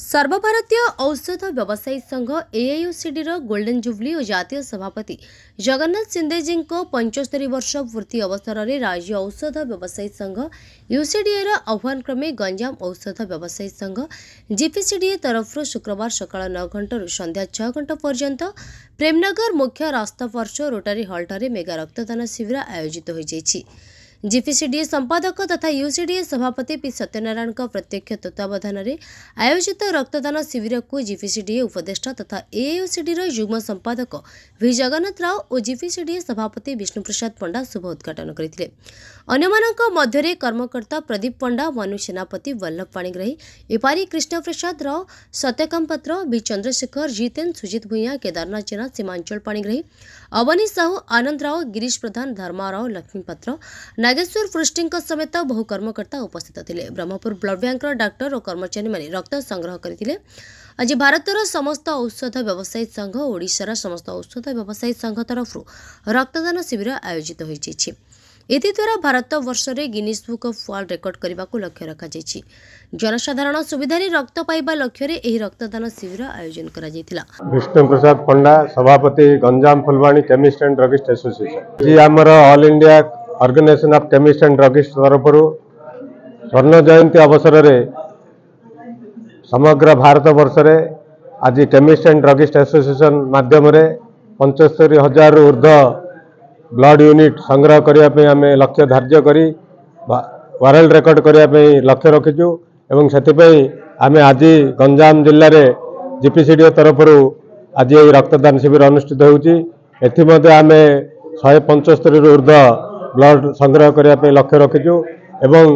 सर्वभारतीय औषध व्यवसायी संघ एआईओसीडी गोल्डन जुबली और जातीय सभापति जगन्नाथ सिंधेजी 75 वर्ष पूर्ति अवसर में राज्य औषध व्यवसायी संघ यूसीडीए आह्वान क्रमे गंजाम औषध व्यवसायी संघ जीपीसीडीए तरफ शुक्रवार सकाळ 9 घंटा संध्या 6 घंटा पर्यंत प्रेमनगर मुख्य रास्ता पर्च रोटारी हॉल्टर मेगा रक्तदान शिविर आयोजित हो जीपीसीडीए संपादक तथा यूसीडीए सभापति पी सत्यनारायण प्रत्यक्ष तत्वावधान में आयोजित रक्तदान शिविर को जीपीसीडीए उपदेष्टा तथा एआईओसीडी युग्म संपादक वी जगन्नाथ राव और जीपीसीडीए सभापति विष्णुप्रसाद पंडा शुभ उद्घाटन करते। अन्यमानक मध्यरे कर्मकर्ता प्रदीप पंडा, मनु सेनापति, वल्लभ पाणिग्राही, एपारी कृष्ण प्रसाद राव, सत्यकाम पत्र, बी चंद्रशेखर, जितेन, सुजित भूया, केदारनाथ जेना, सीमांचल पाणिग्राही, अवनी साहू, आनंद राव, गिरीश प्रधान, धर्माराव, लक्ष्मी पत्र, नागेश्वर पृष्टि समेत बहु कर्मकर्ता उपस्थित थे। ब्रह्मपुर ब्लड बैंक डाक्टर और कर्मचारी माने रक्त संग्रह करते। आज भारतर समस्त औषध व्यवसायी संघ ओडिशार समस्त औषध व्यवसायी संघ तरफ रक्तदान शिविर आयोजित होइछि। एद्वारा भारत वर्ष में Guinness book of world record करने को लक्ष्य रखा जनसाधारण सुविधा रक्त पाइबा लक्ष्य यह रक्तदान शिविर आयोजन करा विष्णु प्रसाद पंडा, सभापति Ganjam Phulbani chemist and druggist association जी आमर all India organisation of chemist and druggist तरफ स्वर्ण जयंती अवसर में समग्र भारत वर्ष में आज केमिस्ट एंड ड्रगिस्ट एसोसिएशन माध्यम 75,000 ऊर्ध्व ब्लड यूनिट संग्रह करने आम लक्ष्य धार्य कर वर्ल्ड रेकर्ड करने लक्ष्य रखीचु एवं से आम आज गंजाम जिले में जीपीसीडीए तरफ आज ये रक्तदान शिविर अनुष्ठित होती। आम 175 ऊर्ध्व ब्लड संग्रह करने लक्ष्य रखीचु एवं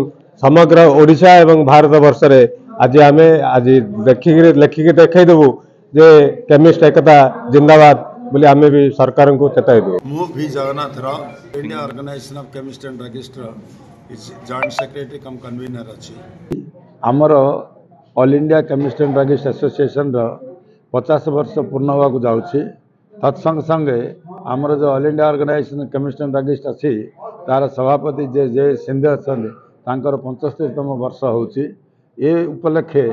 समग्र ओडिशा एवं भारत वर्ष में आज आम आज लेखिकी देखदेबू जे केमिस्ट एकता जिंदाबाद बोले आम भी सरकार को चेताई दे। V Jagannath Rao India organisation of chemist and druggist joint secretary cum convener अच्छी आमर all India chemist and druggist association 50 वर्ष पूर्ण होगा जाऊँगी। तत्संग संगे आमर जो all India organisation chemist and druggist अच्छी तार सभापति जे जे सिंधे अच्छा 75तम वर्ष होची। ये उपलक्षे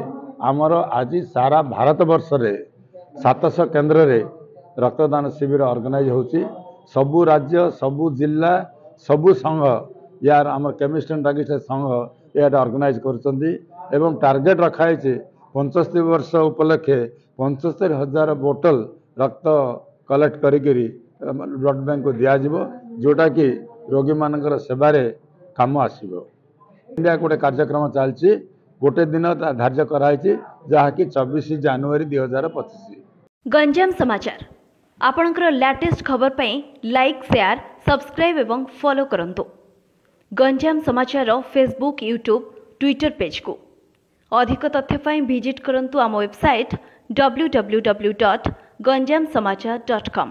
आमर आज सारा भारत वर्ष रे 700 केन्द्र रे रक्तदान शिविर ऑर्गेनाइज होची। सबु राज्य सबु जिला सबु संघ यार आमर केमिस्ट एंड ड्रगिस्ट संघ यार ऑर्गेनाइज करछंदी एवं टार्गेट रखा है 75 वर्ष उपलक्षे 75,000 बोतल रक्त कलेक्ट करी ब्लड बैंक को दिया जिवो जोटा कि रोगी मानकर सेवारे काम आसीबो। इंडिया गोटे कार्यक्रम चलती गोटे दिन धार्य कराई जहाँकि 24 जनवरी 2025। गंजाम समाचार आपणकर लेटेस्ट खबर पाई लाइक, शेयर, सब्सक्राइब एवं फॉलो करंतु। गंजाम समाचार फेसबुक, यूट्यूब, ट्विटर पेज को अधिक तथ्य पाई विजिट करंतु आम वेबसाइट www.ganjamsamachar.com।